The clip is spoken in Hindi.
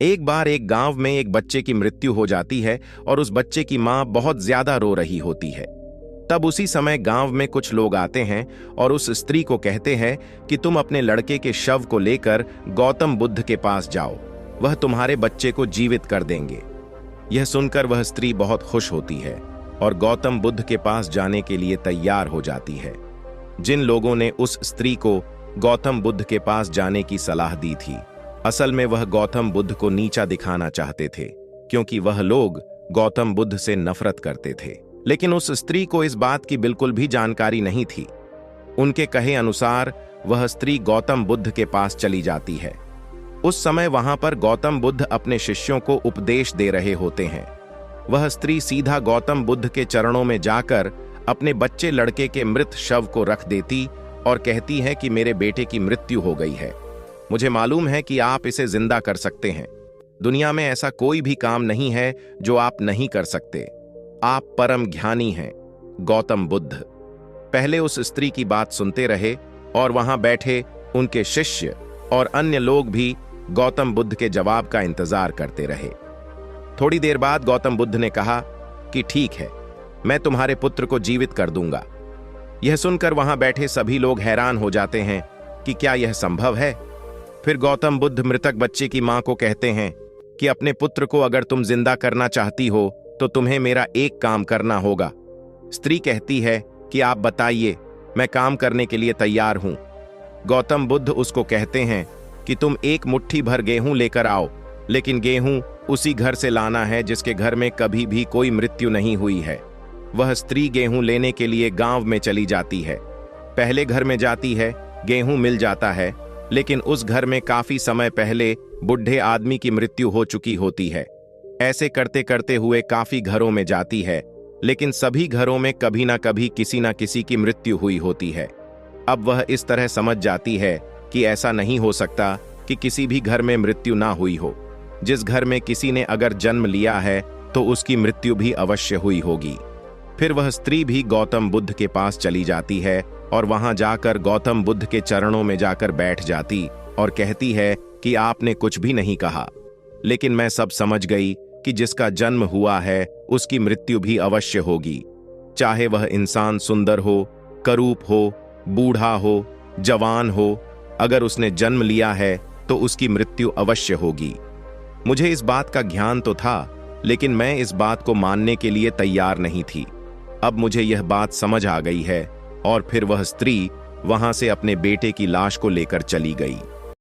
एक बार एक गांव में एक बच्चे की मृत्यु हो जाती है और उस बच्चे की मां बहुत ज्यादा रो रही होती है। तब उसी समय गांव में कुछ लोग आते हैं और उस स्त्री को कहते हैं कि तुम अपने लड़के के शव को लेकर गौतम बुद्ध के पास जाओ, वह तुम्हारे बच्चे को जीवित कर देंगे। यह सुनकर वह स्त्री बहुत खुश होती है और गौतम बुद्ध के पास जाने के लिए तैयार हो जाती है। जिन लोगों ने उस स्त्री को गौतम बुद्ध के पास जाने की सलाह दी थी, असल में वह गौतम बुद्ध को नीचा दिखाना चाहते थे, क्योंकि वह लोग गौतम बुद्ध से नफरत करते थे। लेकिन उस स्त्री को इस बात की बिल्कुल भी जानकारी नहीं थी। उनके कहे अनुसार वह स्त्री गौतम बुद्ध के पास चली जाती है। उस समय वहां पर गौतम बुद्ध अपने शिष्यों को उपदेश दे रहे होते हैं। वह स्त्री सीधा गौतम बुद्ध के चरणों में जाकर अपने बच्चे लड़के के मृत शव को रख देती और कहती है कि मेरे बेटे की मृत्यु हो गई है। मुझे मालूम है कि आप इसे जिंदा कर सकते हैं। दुनिया में ऐसा कोई भी काम नहीं है जो आप नहीं कर सकते। आप परम ज्ञानी हैं, गौतम बुद्ध। पहले उस स्त्री की बात सुनते रहे और वहां बैठे उनके शिष्य और अन्य लोग भी गौतम बुद्ध के जवाब का इंतजार करते रहे। थोड़ी देर बाद गौतम बुद्ध ने कहा कि ठीक है, मैं तुम्हारे पुत्र को जीवित कर दूंगा। यह सुनकर वहां बैठे सभी लोग हैरान हो जाते हैं कि क्या यह संभव है। फिर गौतम बुद्ध मृतक बच्चे की मां को कहते हैं कि अपने पुत्र को अगर तुम जिंदा करना चाहती हो तो तुम्हें मेरा एक काम करना होगा। स्त्री कहती है कि आप बताइए, मैं काम करने के लिए तैयार हूं। गौतम बुद्ध उसको कहते हैं कि तुम एक मुट्ठी भर गेहूं लेकर आओ, लेकिन गेहूं उसी घर से लाना है जिसके घर में कभी भी कोई मृत्यु नहीं हुई है। वह स्त्री गेहूं लेने के लिए गांव में चली जाती है। पहले घर में जाती है, गेहूं मिल जाता है, लेकिन उस घर में काफी समय पहले बुढ़े आदमी की मृत्यु हो चुकी होती है। ऐसे करते करते हुए काफी घरों में जाती है, लेकिन सभी घरों में कभी ना कभी किसी ना किसी की मृत्यु हुई होती है। अब वह इस तरह समझ जाती है कि ऐसा नहीं हो सकता कि किसी भी घर में मृत्यु ना हुई हो। जिस घर में किसी ने अगर जन्म लिया है तो उसकी मृत्यु भी अवश्य हुई होगी। फिर वह स्त्री भी गौतम बुद्ध के पास चली जाती है और वहां जाकर गौतम बुद्ध के चरणों में जाकर बैठ जाती और कहती है कि आपने कुछ भी नहीं कहा, लेकिन मैं सब समझ गई कि जिसका जन्म हुआ है उसकी मृत्यु भी अवश्य होगी। चाहे वह इंसान सुंदर हो, करूप हो, बूढ़ा हो, जवान हो, अगर उसने जन्म लिया है तो उसकी मृत्यु अवश्य होगी। मुझे इस बात का ज्ञान तो था, लेकिन मैं इस बात को मानने के लिए तैयार नहीं थी। अब मुझे यह बात समझ आ गई है और फिर वह स्त्री वहां से अपने बेटे की लाश को लेकर चली गई।